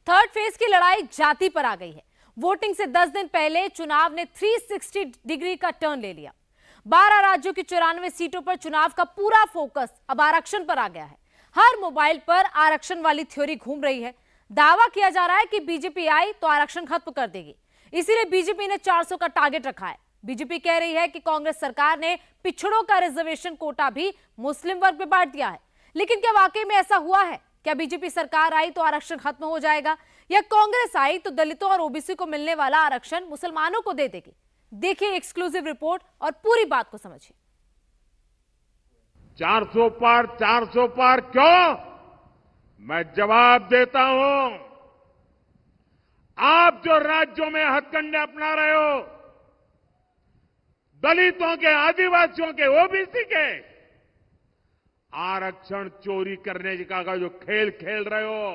Third phase की लड़ाई जाति पर आ गई है। वोटिंग से 10 दिन पहले चुनाव ने 360 डिग्री का टर्न ले लिया। 12 राज्यों की 94 सीटों पर चुनाव का पूरा फोकस अब आरक्षण पर आ गया है। हर मोबाइल पर आरक्षण वाली थ्योरी घूम रही है। दावा किया जा रहा है कि बीजेपी आई तो आरक्षण खत्म कर देगी, इसीलिए बीजेपी ने 400 का टारगेट रखा है। बीजेपी कह रही है कि कांग्रेस सरकार ने पिछड़ों का रिजर्वेशन कोटा भी मुस्लिम वर्ग में बांट दिया है। लेकिन क्या वाकई में ऐसा हुआ है? क्या बीजेपी सरकार आई तो आरक्षण खत्म हो जाएगा, या कांग्रेस आई तो दलितों और ओबीसी को मिलने वाला आरक्षण मुसलमानों को दे देगी? देखिए एक्सक्लूसिव रिपोर्ट और पूरी बात को समझिए। 400 पार क्यों? मैं जवाब देता हूं। आप जो राज्यों में हथकंडे अपना रहे हो, दलितों के, आदिवासियों के, ओबीसी के आरक्षण चोरी करने का जो खेल खेल रहे हो,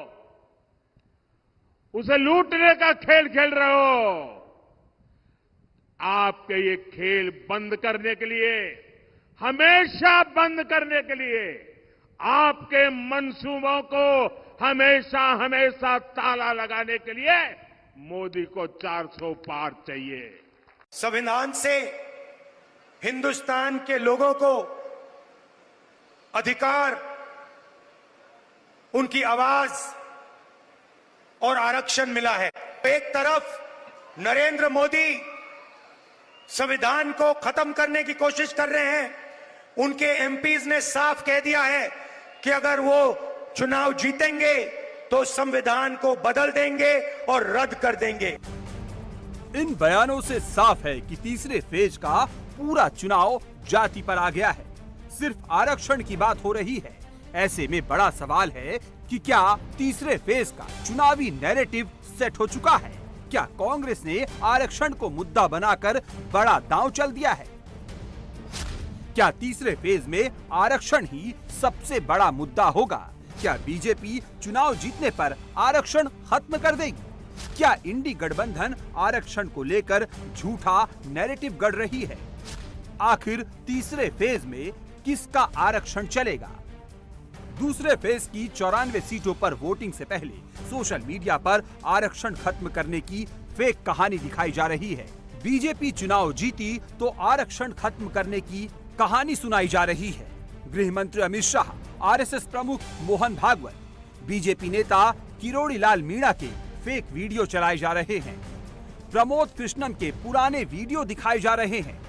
उसे लूटने का खेल खेल रहे हो, आपके ये खेल बंद करने के लिए, हमेशा बंद करने के लिए, आपके मंसूबों को हमेशा हमेशा ताला लगाने के लिए मोदी को 400 पार चाहिए। संविधान से हिंदुस्तान के लोगों को अधिकार, उनकी आवाज और आरक्षण मिला है। एक तरफ नरेंद्र मोदी संविधान को खत्म करने की कोशिश कर रहे हैं। उनके एमपीज ने साफ कह दिया है कि अगर वो चुनाव जीतेंगे तो संविधान को बदल देंगे और रद्द कर देंगे। इन बयानों से साफ है कि तीसरे फेज का पूरा चुनाव जाति पर आ गया है। सिर्फ आरक्षण की बात हो रही है। ऐसे में बड़ा सवाल है कि क्या तीसरे फेज का चुनावी नैरेटिव सेट हो चुका है? क्या कांग्रेस ने आरक्षण को मुद्दा बनाकर बड़ा दांव चल दिया है? क्या तीसरे फेज में आरक्षण ही सबसे बड़ा मुद्दा होगा? क्या बीजेपी चुनाव जीतने पर आरक्षण खत्म कर देगी? क्या इंडी गठबंधन आरक्षण को लेकर झूठा नैरेटिव गढ़ रही है? आखिर तीसरे फेज में किसका आरक्षण चलेगा? दूसरे फेज की 94 सीटों पर वोटिंग से पहले सोशल मीडिया पर आरक्षण खत्म करने की फेक कहानी दिखाई जा रही है। बीजेपी चुनाव जीती तो आरक्षण खत्म करने की कहानी सुनाई जा रही है। गृह मंत्री अमित शाह, आरएसएस प्रमुख मोहन भागवत, बीजेपी नेता किरोड़ी लाल मीणा के फेक वीडियो चलाए जा रहे हैं। प्रमोद कृष्णन के पुराने वीडियो दिखाए जा रहे हैं।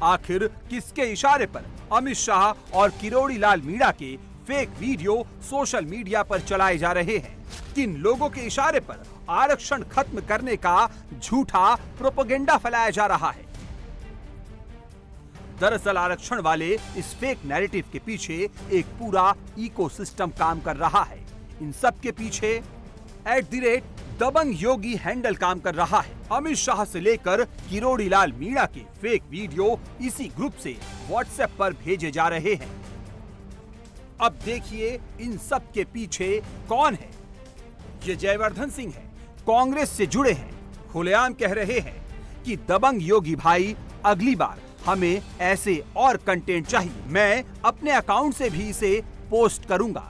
आखिर किसके इशारे पर अमित शाह और किरोड़ी लाल मीणा के फेक वीडियो सोशल मीडिया पर चलाए जा रहे हैं? किन लोगों के इशारे पर आरक्षण खत्म करने का झूठा प्रोपेगेंडा फैलाया जा रहा है? दरअसल आरक्षण वाले इस फेक नैरेटिव के पीछे एक पूरा इकोसिस्टम काम कर रहा है। इन सब के पीछे @दबंग योगी हैंडल काम कर रहा है। अमित शाह से लेकर किरोड़ी लाल मीणा के फेक वीडियो इसी ग्रुप से व्हाट्सएप पर भेजे जा रहे हैं। अब देखिए इन सब के पीछे कौन है। ये जयवर्धन सिंह है, कांग्रेस से जुड़े हैं। खुलेआम कह रहे हैं कि दबंग योगी भाई अगली बार हमें ऐसे और कंटेंट चाहिए, मैं अपने अकाउंट से भी इसे पोस्ट करूंगा।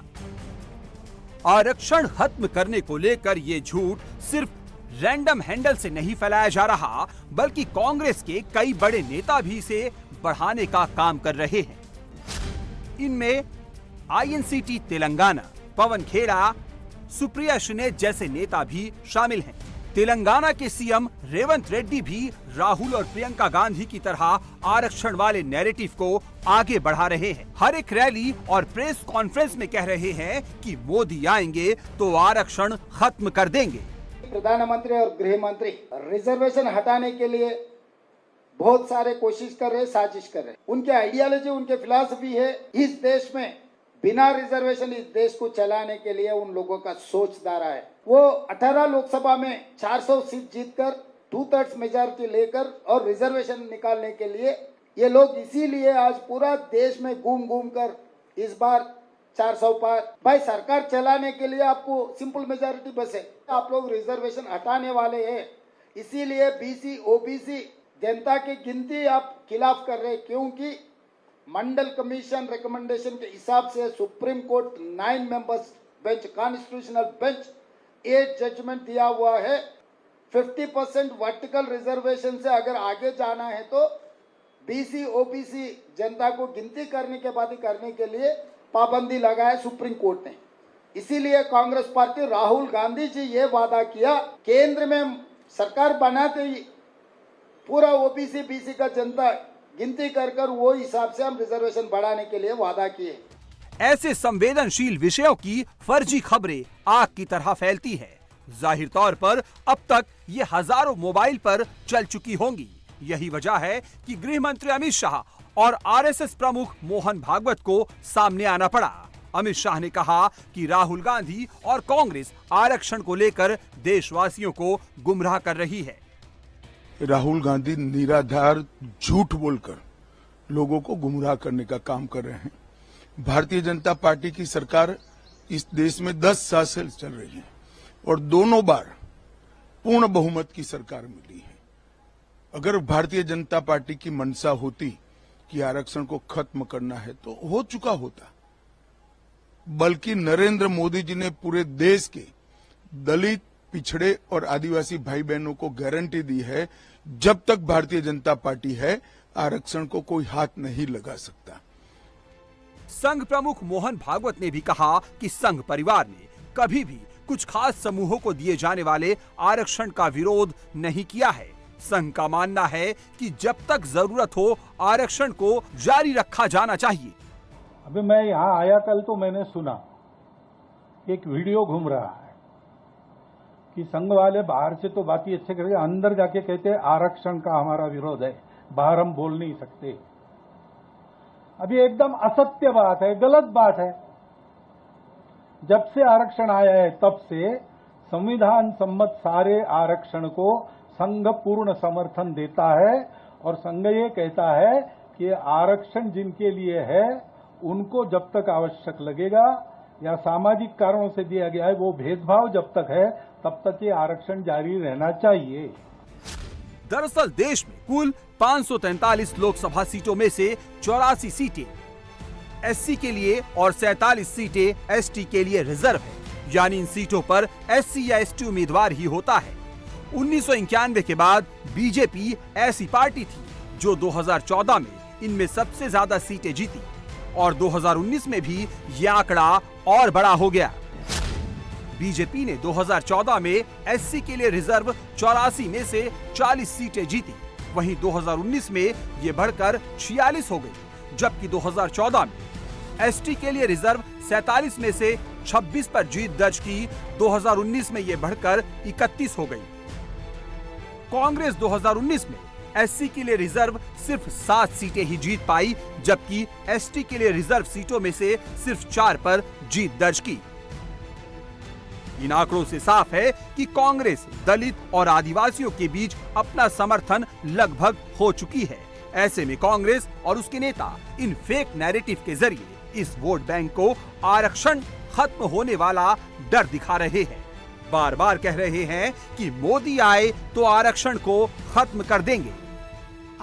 आरक्षण खत्म करने को लेकर ये झूठ सिर्फ रैंडम हैंडल से नहीं फैलाया जा रहा, बल्कि कांग्रेस के कई बड़े नेता भी इसे बढ़ाने का काम कर रहे हैं। इनमें आईएनसीटी तेलंगाना, पवन खेड़ा, सुप्रिया सुने जैसे नेता भी शामिल हैं। तेलंगाना के सीएम रेवंत रेड्डी भी राहुल और प्रियंका गांधी की तरह आरक्षण वाले नैरेटिव को आगे बढ़ा रहे हैं। हर एक रैली और प्रेस कॉन्फ्रेंस में कह रहे हैं कि मोदी आएंगे तो आरक्षण खत्म कर देंगे। प्रधानमंत्री और गृह मंत्री रिजर्वेशन हटाने के लिए बहुत सारे कोशिश कर रहे, साजिश कर रहे। उनके आइडियोलॉजी, उनके फिलॉसफी है इस देश में बिना रिजर्वेशन इस देश को चलाने के लिए उन लोगों का सोच धारा है। वो 18 लोकसभा में 400 सीट जीतकर 2/3 मेजॉरिटी लेकर और रिजर्वेशन निकालने के लिए ये लोग इसीलिए आज पूरा देश में घूम घूम कर इस बार 400 पार। भाई सरकार चलाने के लिए आपको सिंपल मेजॉरिटी बस है, आप लोग रिजर्वेशन हटाने वाले हैं, इसीलिए बीसी ओबीसी जनता की गिनती आप खिलाफ कर रहे हैं, क्योंकि मंडल कमीशन रिकमेंडेशन के हिसाब से supreme court 9 members bench, constitutional bench 8 judgement दिया हुआ है। 50% वर्टिकल रिजर्वेशन से अगर आगे जाना है तो बीसी ओबीसी जनता को गिनती करने के बाद ही करने के लिए पाबंदी लगाया सुप्रीम कोर्ट ने। इसीलिए कांग्रेस पार्टी, राहुल गांधी जी ये वादा किया, केंद्र में सरकार बनाते ही पूरा ओबीसी बीसी का जनता गिनती कर वो हिसाब से हम रिजर्वेशन बढ़ाने के लिए वादा किए। ऐसे संवेदनशील विषयों की फर्जी खबरें आग की तरह फैलती है। जाहिर तौर पर अब तक ये हजारों मोबाइल पर चल चुकी होंगी। यही वजह है कि गृह मंत्री अमित शाह और आरएसएस प्रमुख मोहन भागवत को सामने आना पड़ा। अमित शाह ने कहा कि राहुल गांधी और कांग्रेस आरक्षण को लेकर देशवासियों को गुमराह कर रही है। राहुल गांधी निराधार झूठ बोलकर लोगों को गुमराह करने का काम कर रहे हैं। भारतीय जनता पार्टी की सरकार इस देश में 10 साल से चल रही है और दोनों बार पूर्ण बहुमत की सरकार मिली है। अगर भारतीय जनता पार्टी की मंशा होती कि आरक्षण को खत्म करना है तो हो चुका होता, बल्कि नरेंद्र मोदी जी ने पूरे देश के दलित, पिछड़े और आदिवासी भाई बहनों को गारंटी दी है, जब तक भारतीय जनता पार्टी है आरक्षण को कोई हाथ नहीं लगा सकता। संघ प्रमुख मोहन भागवत ने भी कहा कि संघ परिवार ने कभी भी कुछ खास समूहों को दिए जाने वाले आरक्षण का विरोध नहीं किया है। संघ का मानना है कि जब तक जरूरत हो आरक्षण को जारी रखा जाना चाहिए। अभी मैं यहाँ आया कल तो मैंने सुना एक वीडियो घूम रहा है कि संघ वाले बाहर से तो बात ही अच्छे करके अंदर जाके कहते हैं आरक्षण का हमारा विरोध है, बाहर हम बोल नहीं सकते। अभी एकदम असत्य बात है, गलत बात है। जब से आरक्षण आया है तब से संविधान सम्मत सारे आरक्षण को संघ पूर्ण समर्थन देता है और संघ ये कहता है कि आरक्षण जिनके लिए है उनको जब तक आवश्यक लगेगा या सामाजिक कारणों से दिया गया है, वो भेदभाव जब तक है तब तक ये आरक्षण जारी रहना चाहिए। दरअसल देश में कुल 543 लोकसभा सीटों में से 84 सीटें एससी के लिए और 47 सीटें एसटी के लिए रिजर्व है, यानी इन सीटों पर एससी या एसटी उम्मीदवार ही होता है। 1991 के बाद बीजेपी ऐसी पार्टी थी जो 2014 में इनमें सबसे ज्यादा सीटें जीती और 2019 में भी ये आंकड़ा और बड़ा हो गया। बीजेपी ने 2014 में एससी के लिए रिजर्व 84 में से 40 सीटें जीती, वहीं 2019 में ये बढ़कर 46 हो गई, जबकि 2014 में एसटी के लिए रिजर्व 47 में से 26 पर जीत दर्ज की, 2019 में ये बढ़कर 31 हो गई। कांग्रेस 2019 में एससी के लिए रिजर्व सिर्फ 7 सीटें ही जीत पाई, जबकि एसटी के लिए रिजर्व सीटों में से सिर्फ 4 पर जीत दर्ज की। इन आंकड़ों से साफ है कि कांग्रेस दलित और आदिवासियों के बीच अपना समर्थन लगभग हो चुकी है। ऐसे में कांग्रेस और उसके नेता इन फेक नैरेटिव के जरिए इस वोट बैंक को आरक्षण खत्म होने वाला डर दिखा रहे हैं। बार बार कह रहे हैं कि मोदी आए तो आरक्षण को खत्म कर देंगे।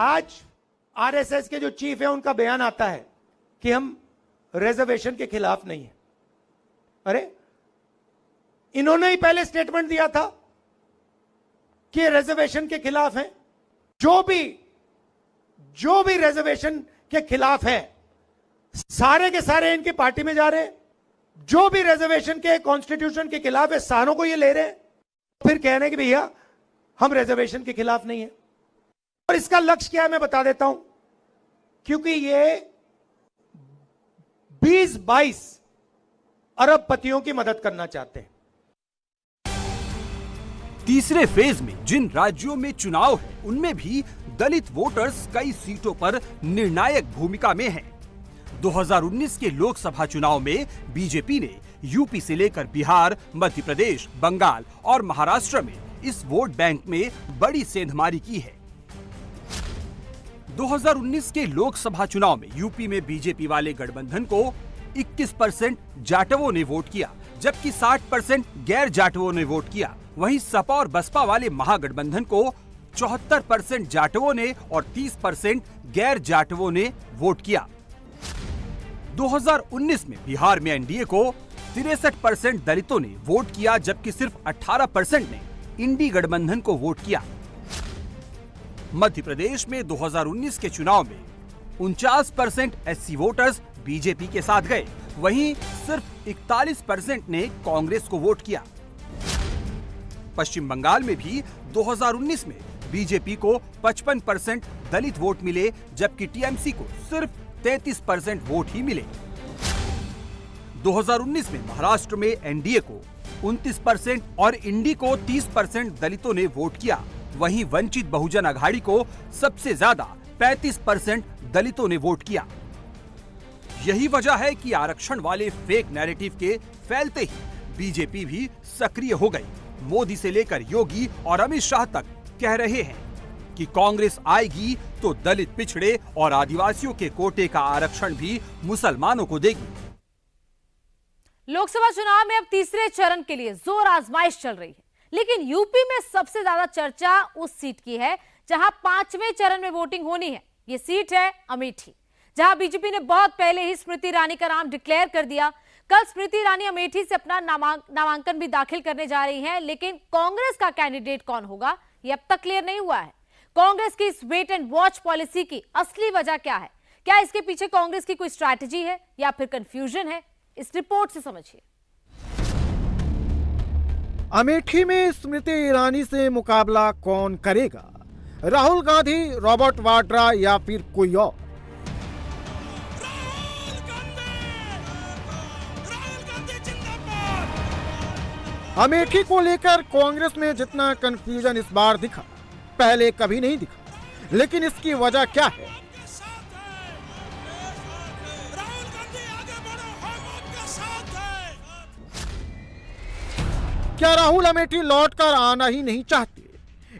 आज आरएसएस के जो चीफ है उनका बयान आता है कि हम रिजर्वेशन के खिलाफ नहीं है। अरे इन्होंने ही पहले स्टेटमेंट दिया था कि रिजर्वेशन के खिलाफ है। जो भी रिजर्वेशन के खिलाफ है सारे के सारे इनकी पार्टी में जा रहे हैं। जो भी रिजर्वेशन के कॉन्स्टिट्यूशन के खिलाफ है सारों को ये ले रहे हैं, फिर कह रहे हैं कि भैया हम रिजर्वेशन के खिलाफ नहीं है। और इसका लक्ष्य क्या है मैं बता देता हूं, क्योंकि ये 20-22 अरबपतियों की मदद करना चाहते हैं। तीसरे फेज में जिन राज्यों में चुनाव है उनमें भी दलित वोटर्स कई सीटों पर निर्णायक भूमिका में हैं। 2019 के लोकसभा चुनाव में बीजेपी ने यूपी से लेकर बिहार, मध्य प्रदेश, बंगाल और महाराष्ट्र में इस वोट बैंक में बड़ी सेंधमारी की है। 2019 के लोकसभा चुनाव में यूपी में बीजेपी वाले गठबंधन को 21% जाटवों ने वोट किया, जबकि 60% गैर जाटवों ने वोट किया। वहीं सपा और बसपा वाले महागठबंधन को 74% जाटवों ने और 30% गैर जाटवों ने वोट किया। 2019 में बिहार में एनडीए को 63% दलितों ने वोट किया, जबकि सिर्फ 18% ने इंडी गठबंधन को वोट किया। मध्य प्रदेश में 2019 के चुनाव में 49% एससी वोटर्स बीजेपी के साथ गए, वहीं सिर्फ 41% ने कांग्रेस को वोट किया। पश्चिम बंगाल में भी 2019 में बीजेपी को 55% दलित वोट मिले, जबकि टीएमसी को सिर्फ 33% वोट ही मिले। 2019 में महाराष्ट्र में एनडीए को 29% और इंडी को 30% दलितों ने वोट किया, वहीं वंचित बहुजन अघाड़ी को सबसे ज्यादा 35% दलितों ने वोट किया। यही वजह है कि आरक्षण वाले फेक नैरेटिव के फैलते ही बीजेपी भी सक्रिय हो गई। मोदी से लेकर योगी और अमित शाह तक कह रहे हैं कि कांग्रेस आएगी तो दलित, पिछड़े और आदिवासियों के कोटे का आरक्षण भी मुसलमानों को देगी। लोकसभा चुनाव में अब तीसरे चरण के लिए जोर आजमाइश चल रही है, लेकिन यूपी में सबसे ज्यादा चर्चा उस सीट की है जहां 5वें चरण में वोटिंग होनी है। ये सीट है अमेठी, जहां बीजेपी ने बहुत पहले ही स्मृति ईरानी का नाम डिक्लेयर कर दिया। कल स्मृति ईरानी अमेठी से अपना नामांकन भी दाखिल करने जा रही हैं, लेकिन कांग्रेस का कैंडिडेट कौन होगा ये अब तक क्लियर नहीं हुआ है। कांग्रेस की इस वेट एंड वॉच पॉलिसी की असली वजह क्या है? क्या इसके पीछे कांग्रेस की कोई स्ट्रैटेजी है या फिर कंफ्यूजन है? इस रिपोर्ट से समझिए। अमेठी में स्मृति ईरानी से मुकाबला कौन करेगा? राहुल गांधी, रॉबर्ट वाड्रा या फिर कोई और? अमेठी को लेकर कांग्रेस में जितना कंफ्यूजन इस बार दिखा, पहले कभी नहीं दिखा। लेकिन इसकी वजह क्या है? क्या राहुल अमेठी लौटकर आना ही नहीं चाहते,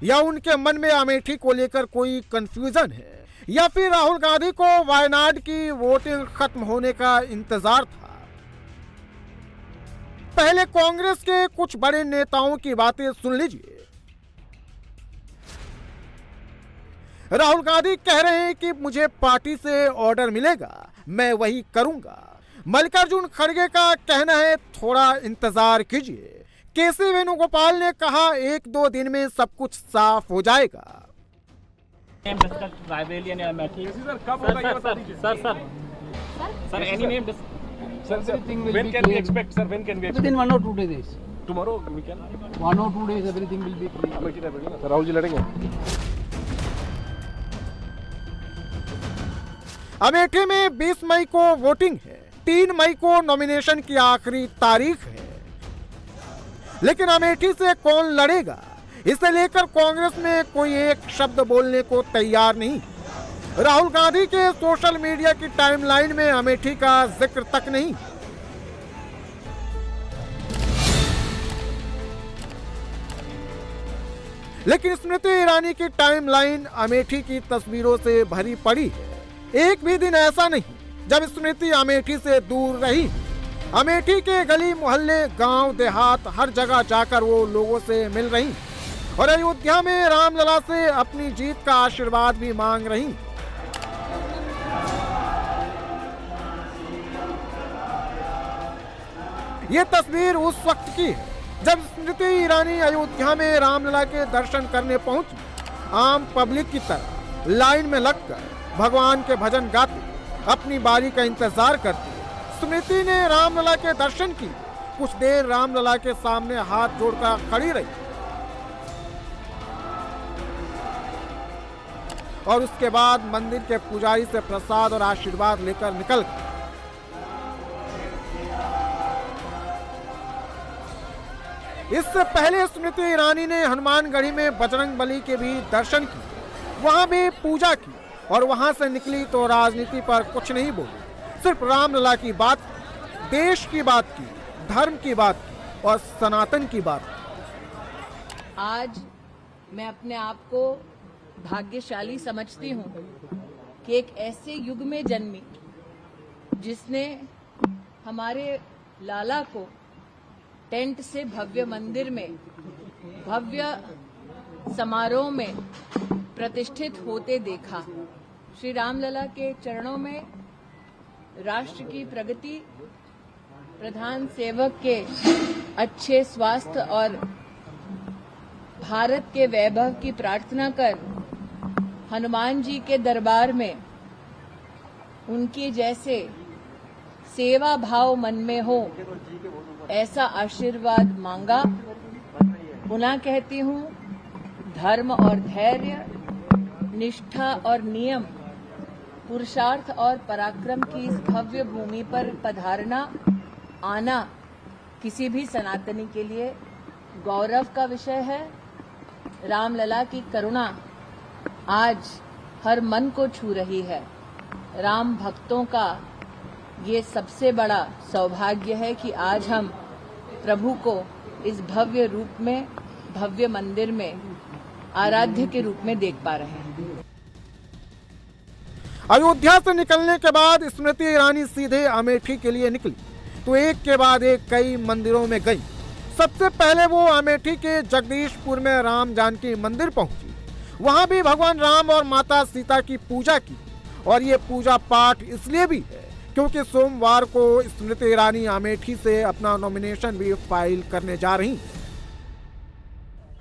या उनके मन में अमेठी को लेकर कोई कंफ्यूजन है, या फिर राहुल गांधी को वायनाड की वोटिंग खत्म होने का इंतजार था? पहले कांग्रेस के कुछ बड़े नेताओं की बातें सुन लीजिए। राहुल गांधी कह रहे हैं कि मुझे पार्टी से ऑर्डर मिलेगा, मैं वही करूंगा। मल्लिकार्जुन खड़गे का कहना है थोड़ा इंतजार कीजिए। केसी वेणुगोपाल ने कहा 1-2 दिन में सब कुछ साफ हो जाएगा। When can we expect, sir? When can we expect? Within 1 or 2 days. Tomorrow we can. 1 or 2 days, everything will be clear. Sir Rahul ji लड़ेंगे? अमेठी में 20 मई को वोटिंग है, 3 मई को नॉमिनेशन की आखिरी तारीख है। लेकिन अमेठी से कौन लड़ेगा, इसे लेकर कांग्रेस में कोई एक शब्द बोलने को तैयार नहीं। राहुल गांधी के सोशल मीडिया की टाइमलाइन में अमेठी का जिक्र तक नहीं। लेकिन स्मृति ईरानी की टाइमलाइन अमेठी की तस्वीरों से भरी पड़ी है। एक भी दिन ऐसा नहीं जब स्मृति अमेठी से दूर रही। अमेठी के गली मोहल्ले, गांव देहात, हर जगह जाकर वो लोगों से मिल रही और अयोध्या में रामलला से अपनी जीत का आशीर्वाद भी मांग रही। ये तस्वीर उस वक्त की है जब स्मृति ईरानी अयोध्या में रामलला के दर्शन करने पहुंची। आम पब्लिक की तरह लाइन में लगकर भगवान के भजन गाते, अपनी बारी का इंतजार करते स्मृति ने रामलला के दर्शन की। कुछ देर रामलला के सामने हाथ जोड़कर खड़ी रही और उसके बाद मंदिर के पुजारी से प्रसाद और आशीर्वाद लेकर निकल गई। इससे पहले स्मृति ईरानी ने हनुमानगढ़ी में बजरंगबली के भी दर्शन किए, वहां भी पूजा की और वहां से निकली तो राजनीति पर कुछ नहीं बोली, सिर्फ रामलला की बात, देश की बात की, धर्म की बात की और सनातन की बात की। आज मैं अपने आप को भाग्यशाली समझती हूँ कि एक ऐसे युग में जन्मी जिसने हमारे लाला को टेंट से भव्य मंदिर में भव्य समारोह में प्रतिष्ठित होते देखा। श्री रामलला के चरणों में राष्ट्र की प्रगति प्रधान सेवक के अच्छे स्वास्थ्य और भारत के वैभव की प्रार्थना कर हनुमान जी के दरबार में उनकी जैसे सेवा भाव मन में हो ऐसा आशीर्वाद मांगा। पुनः कहती हूँ, धर्म और धैर्य, निष्ठा और नियम, पुरुषार्थ और पराक्रम की इस भव्य भूमि पर पधारना आना किसी भी सनातनी के लिए गौरव का विषय है। रामलला की करुणा आज हर मन को छू रही है। राम भक्तों का ये सबसे बड़ा सौभाग्य है कि आज हम प्रभु को इस भव्य रूप में, भव्य मंदिर में आराध्य के रूप में देख पा रहे हैं। अयोध्या से निकलने के बाद स्मृति ईरानी सीधे अमेठी के लिए निकली तो एक के बाद एक कई मंदिरों में गई। सबसे पहले वो अमेठी के जगदीशपुर में राम जानकी मंदिर पहुंची। वहां भी भगवान राम और माता सीता की पूजा की और ये पूजा पाठ इसलिए भी है क्योंकि सोमवार को स्मृति ईरानी अमेठी से अपना नॉमिनेशन भी फाइल करने जा रही हैं।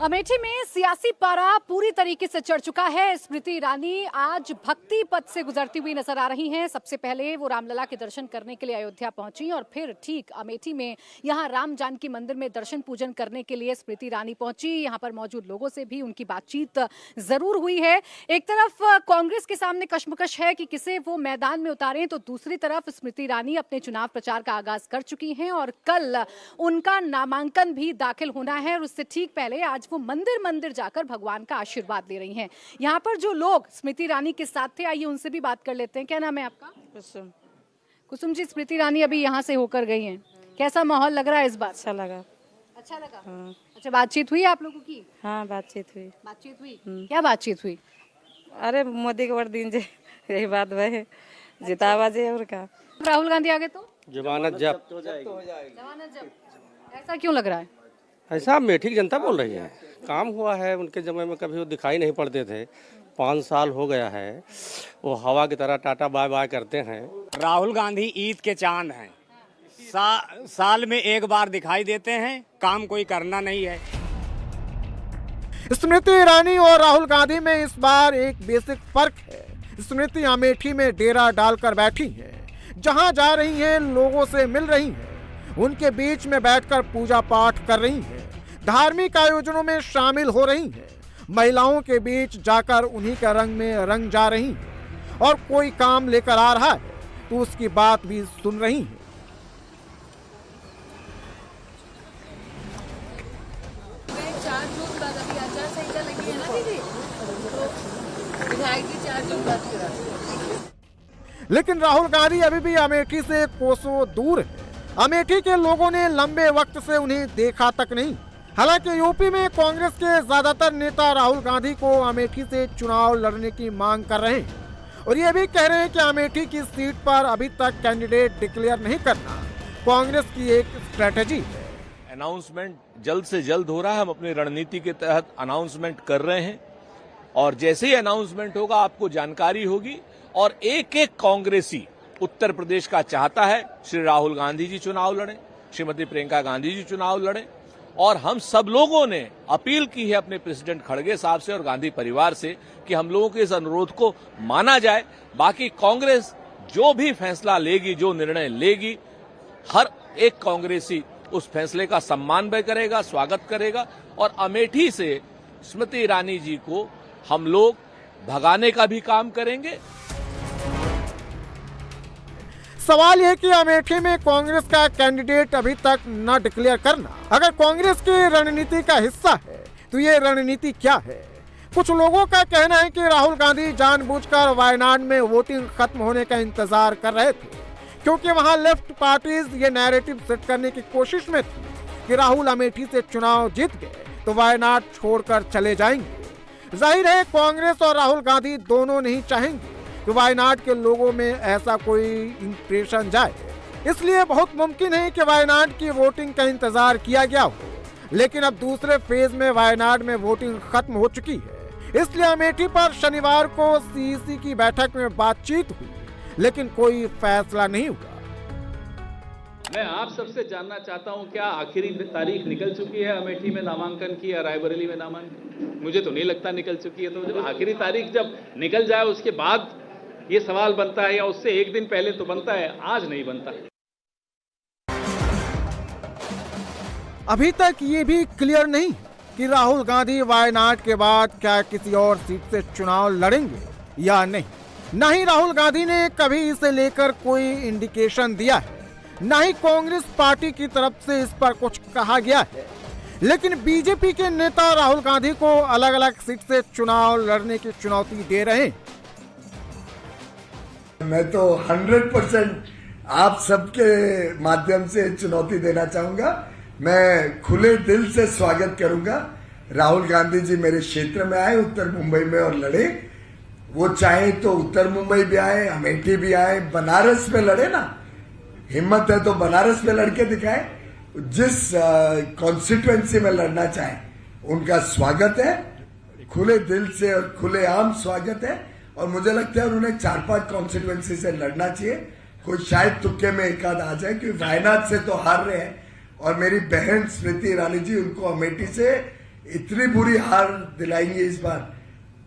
अमेठी में सियासी पारा पूरी तरीके से चढ़ चुका है। स्मृति ईरानी आज भक्ति पथ से गुजरती हुई नजर आ रही हैं। सबसे पहले वो रामलला के दर्शन करने के लिए अयोध्या पहुंची और फिर ठीक अमेठी में यहां राम जानकी मंदिर में दर्शन पूजन करने के लिए स्मृति ईरानी पहुंची। यहां पर मौजूद लोगों से भी उनकी बातचीत जरूर हुई है। एक तरफ कांग्रेस के सामने कश्मकश है कि किसे वो मैदान में उतारें, तो दूसरी तरफ स्मृति ईरानी अपने चुनाव प्रचार का आगाज कर चुकी हैं और कल उनका नामांकन भी दाखिल होना है और उससे ठीक पहले आज वो मंदिर मंदिर जाकर भगवान का आशीर्वाद ले रही हैं। यहाँ पर जो लोग स्मृति ईरानी के साथ थे, आइए उनसे भी बात कर लेते हैं। क्या नाम है आपका? कुसुम। कुसुम जी, स्मृति ईरानी अभी यहाँ से होकर गई हैं, कैसा माहौल लग रहा है इस बार? अच्छा लगा। अच्छा लगा? हाँ। अच्छा, बातचीत हुई आप लोगों की? हाँ, बातचीत हुई। बातचीत हुई? क्या बातचीत हुई? अरे मोदी के वोट दीजिए, यही बात वह जिताबाजी और क्या। राहुल गांधी आगे तो जमानत जब्त जमानत जब्त, ऐसा क्यों लग रहा है? ऐसा अमेठी की जनता बोल रही है। काम हुआ है, उनके समय में कभी वो दिखाई नहीं पड़ते थे। 5 साल हो गया है, वो हवा की तरह टाटा बाय बाय करते हैं। राहुल गांधी ईद के चांद हैं। साल में एक बार दिखाई देते हैं, काम कोई करना नहीं है। स्मृति ईरानी और राहुल गांधी में इस बार एक बेसिक फर्क है। स्मृति अमेठी में डेरा डालकर बैठी हैं, जहां जा रही हैं लोगों से मिल रही हैं, उनके बीच में बैठकर पूजा पाठ कर रही हैं, धार्मिक आयोजनों में शामिल हो रही हैं, महिलाओं के बीच जाकर उन्हीं के रंग में रंग जा रही हैं और कोई काम लेकर आ रहा है तो उसकी बात भी सुन रही हैं। लेकिन राहुल गांधी अभी भी अमेठी से कोसों दूर है। अमेठी के लोगों ने लंबे वक्त से उन्हें देखा तक नहीं। हालांकि यूपी में कांग्रेस के ज्यादातर नेता राहुल गांधी को अमेठी से चुनाव लड़ने की मांग कर रहे हैं और ये भी कह रहे हैं कि अमेठी की सीट पर अभी तक कैंडिडेट डिक्लेयर नहीं करना कांग्रेस की एक स्ट्रेटेजी है। अनाउंसमेंट जल्द से जल्द हो रहा है, हम अपनी रणनीति के तहत अनाउंसमेंट कर रहे हैं और जैसे ही अनाउंसमेंट होगा आपको जानकारी होगी। और एक एक कांग्रेसी उत्तर प्रदेश का चाहता है श्री राहुल गांधी जी चुनाव लड़ें, श्रीमती प्रियंका गांधी जी चुनाव लड़ें और हम सब लोगों ने अपील की है अपने प्रेसिडेंट खड़गे साहब से और गांधी परिवार से कि हम लोगों के इस अनुरोध को माना जाए। बाकी कांग्रेस जो भी फैसला लेगी, जो निर्णय लेगी, हर एक कांग्रेसी उस फैसले का सम्मान भी करेगा, स्वागत करेगा और अमेठी से स्मृति ईरानी जी को हम लोग भगाने का भी काम करेंगे। सवाल यह कि अमेठी में कांग्रेस का कैंडिडेट अभी तक न डिक्लेयर करना अगर कांग्रेस की रणनीति का हिस्सा है तो ये रणनीति क्या है? कुछ लोगों का कहना है कि राहुल गांधी जानबूझकर वायनाड में वोटिंग खत्म होने का इंतजार कर रहे थे क्योंकि वहां लेफ्ट पार्टीज ये नैरेटिव सेट करने की कोशिश में थी कि राहुल अमेठी से चुनाव जीत गए तो वायनाड छोड़कर चले जाएंगे। जाहिर है कांग्रेस और राहुल गांधी दोनों नहीं चाहेंगे कि वायनाड के लोगों में ऐसा कोई इंप्रेशन जाए, इसलिए बहुत मुमकिन है कि वायनाड की वोटिंग का इंतजार किया गया हो। लेकिन अब दूसरे फेज में वायनाड में वोटिंग खत्म हो चुकी है, इसलिए अमेठी पर शनिवार को सीईसी की बैठक में बातचीत हुई लेकिन कोई फैसला नहीं हुआ। मैं आप सबसे जानना चाहता हूं, क्या आखिरी तारीख निकल चुकी है अमेठी में नामांकन की या रायबरेली में नामांकन? मुझे तो नहीं लगता निकल चुकी है। तो जब आखिरी तारीख जब निकल जाए उसके बाद ये सवाल बनता है, या उससे एक दिन पहले तो बनता है, आज नहीं बनता। अभी तक ये भी क्लियर नहीं कि राहुल गांधी वायनाड के बाद क्या किसी और सीट से चुनाव लड़ेंगे या नहीं। न ही राहुल गांधी ने कभी इसे लेकर कोई इंडिकेशन दिया है, न ही कांग्रेस पार्टी की तरफ से इस पर कुछ कहा गया है। लेकिन बीजेपी के नेता राहुल गांधी को अलग अलग सीट से चुनाव लड़ने की चुनौती दे रहे हैं। मैं तो 100% आप सबके माध्यम से चुनौती देना चाहूंगा। मैं खुले दिल से स्वागत करूंगा। राहुल गांधी जी मेरे क्षेत्र में आए, उत्तर मुंबई में, और लड़े। वो चाहे तो उत्तर मुंबई भी आए, अमेठी भी आए, बनारस में लड़े ना। हिम्मत है तो बनारस में लड़के दिखाए। जिस कॉन्स्टिट्यूएंसी में लड़ना चाहे उनका स्वागत है, खुले दिल से और खुलेआम स्वागत है। और मुझे लगता है उन्होंने 4-5 कॉन्स्टिट्यूएंसी से लड़ना चाहिए। कोई शायद तुक्के में एक आध आ जाए, क्योंकि वायनाड से तो हार रहे हैं। और मेरी बहन स्मृति ईरानी जी उनको अमेठी से इतनी बुरी हार दिलाएंगे इस बार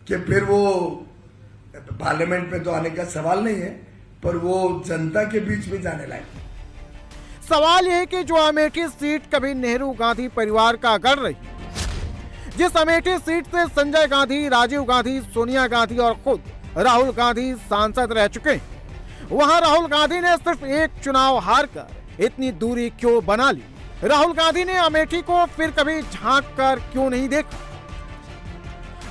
कि फिर वो पार्लियामेंट में तो आने का सवाल नहीं है, पर वो जनता के बीच में जाने लायक। सवाल यह है कि जो अमेठी सीट कभी नेहरू गांधी परिवार का गढ़ रही, जिस अमेठी सीट से संजय गांधी, राजीव गांधी, सोनिया गांधी और खुद राहुल गांधी सांसद रह चुके हैं, वहां राहुल गांधी ने सिर्फ एक चुनाव हारकर इतनी दूरी क्यों बना ली? राहुल गांधी ने अमेठी को फिर कभी झांक कर क्यों नहीं देखा?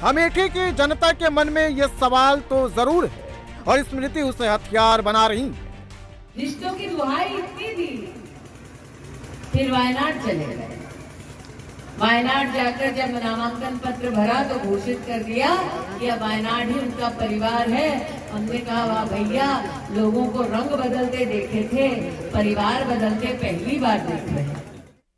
अमेठी की जनता के मन में यह सवाल तो जरूर है, और स्मृति उसे हथियार बना रही। रिश्तों की दुहाई इतनी दी, फिर वायनाड चले गए। वायनाड जाकर जब नामांकन पत्र भरा तो घोषित कर दिया कि अब वायनाड ही उनका परिवार है। हमने कहा वाह भैया, लोगों को रंग बदलते देखे थे, परिवार बदलते पहली बार देख रहे हैं।